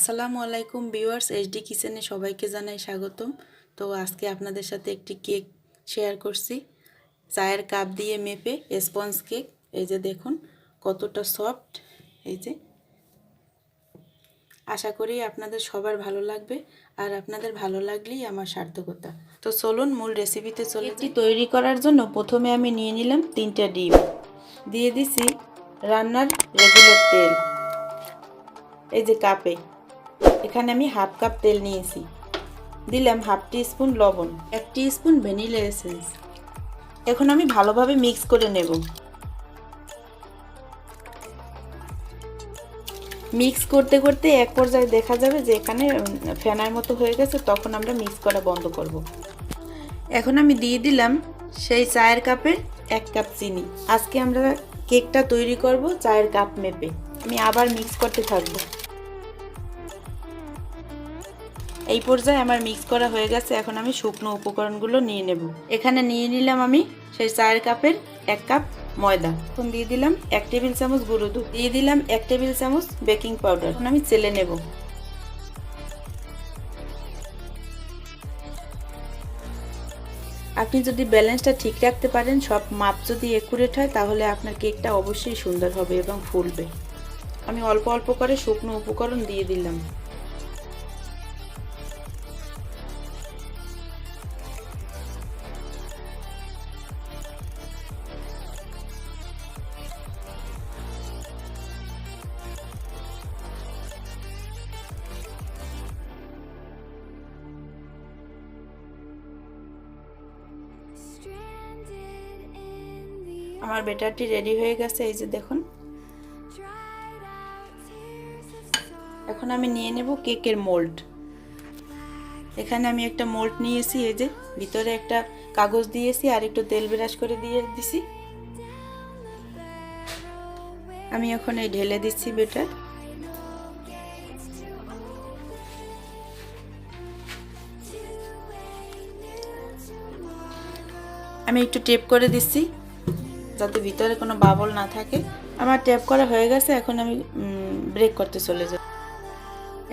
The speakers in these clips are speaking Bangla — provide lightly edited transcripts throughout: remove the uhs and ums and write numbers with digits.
আসসালামু আলাইকুম ভিউয়ার্স, এইচডি কিচেনে সবাইকে জানাই স্বাগতম। তো আজকে আপনাদের সাথে একটি কেক শেয়ার করছি, চায়ের কাপ দিয়ে মেপে স্পঞ্জ কেক। এই যে দেখুন কতটা সফট। এই যে আশা করি আপনাদের সবার ভালো লাগবে, আর আপনাদের ভালো লাগলেই আমার সার্থকতা। তো চলুন মূল রেসিপিতে চলে যাই। তৈরি করার জন্য প্রথমে আমি নিয়ে নিলাম 3টা ডিম, দিয়ে দিছি রান্নার রেগুলার তেল। এই যে কাপে এখানে আমি হাফ কাপ তেল নিয়েছি, দিলাম হাফ টিস্পুন লবণ, 1 টিস্পুন ভ্যানিলা এসেন্স। এখন আমি ভালোভাবে মিক্স করে নেব। মিক্স করতে করতে এক পর্যায়ে দেখা যাবে যে এখানে ফেনার মতো হয়ে গেছে, তখন আমরা মিক্স করা বন্ধ করব। এখন আমি দিয়ে দিলাম সেই চায়ের কাপে 1 কাপ চিনি। আজকে আমরা কেকটা তৈরি করব চায়ের কাপ মেপে। আমি আবার মিক্স করতে থাকবো। এই পর্যায়ে আমার মিক্স করা হয়ে গেছে। এখন আমি শুকনো উপকরণগুলো নিয়ে নেব। এখানে নিয়ে নিলাম আমি সেই চায়ের কাপের 1 কাপ ময়দা। এখন দিয়ে দিলাম 1 টেবিল চামচ গুঁড়ো দুধ, দিয়ে দিলাম 1 টেবিল চামচ বেকিং পাউডার। এখন আমি চেলে নেব। আপনি যদি ব্যালেন্সটা ঠিক রাখতে পারেন, সব মাপ যদি একুরেট হয়, তাহলে আপনার কেকটা অবশ্যই সুন্দর হবে এবং ফুলবে। আমি অল্প অল্প করে শুকনো উপকরণ দিয়ে দিলাম। আমার ব্যাটারটি রেডি হয়ে গেছে। এই যে দেখুন, এখন আমি নিয়ে নেব কেকের মোল্ড। এখানে আমি একটা মোল্ড নিয়েছি। এই যে ভিতরে একটা কাগজ দিয়েছি আর একটু তেল ব্রাশ করে দিয়ে দিছি। আমি এখন এই ঢেলে দিচ্ছি ব্যাটার। আমি একটু টেপ করে দিচ্ছি যাতে ভিতরে কোনো বাবল না থাকে। আমার টেপ করা হয়ে গেছে। এখন আমি ব্রেক করতে চলে যাব।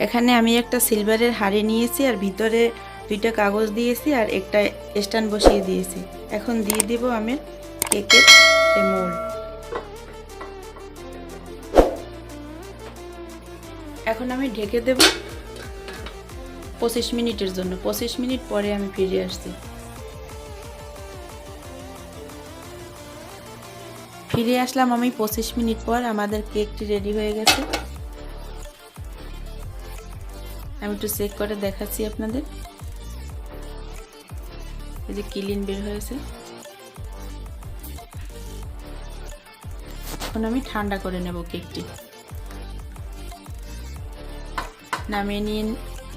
এখানে আমি একটা সিলভারের হাঁড়ি নিয়েছি আর ভিতরে 2টা কাগজ দিয়েছি আর একটা স্ট্যান্ড বসিয়ে দিয়েছি। এখন দিয়ে দিব আমি কেকের সেই মোল্ড। এখন আমি ঢেকে দেব 25 মিনিটের জন্য। 25 মিনিট পরে আমি ফিরে আসছি। ফিরে আসলাম আমি 25 মিনিট পর। আমাদের কেকটি রেডি হয়ে গেছে। আমি একটু চেক করে দেখাচ্ছি আপনাদের। এই যে ক্লিন বের হয়েছে। এখন আমি ঠান্ডা করে নেব কেকটি।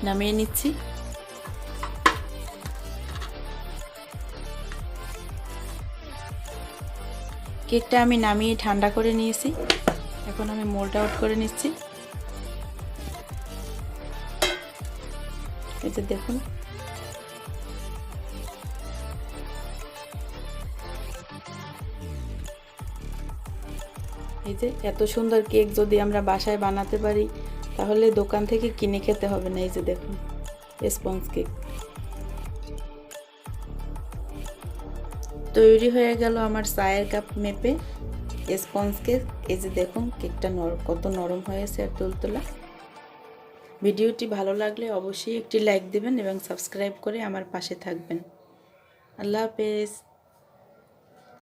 নামিয়ে নিচ্ছি। কেকটা আমি নামিয়ে ঠান্ডা করে নিয়েছি। এখন আমি মোল্ড আউট করে নিচ্ছি। এই যে দেখুন, এই যে এত সুন্দর কেক যদি আমরা বাসায় বানাতে পারি, তাহলে দোকান থেকে কিনে খেতে হবে না। এই যে দেখুন স্পঞ্জ কেক তৈরি হয়ে গেল আমার চায়ের কাপ মেপে স্পঞ্জ কেক। এই যে দেখুন কেকটা কত নরম হয়েছে আর তুলতুলা। ভিডিওটি ভালো লাগলে অবশ্যই একটি লাইক দেবেন এবং সাবস্ক্রাইব করে আমার পাশে থাকবেন। আল্লাহ হাফেজ।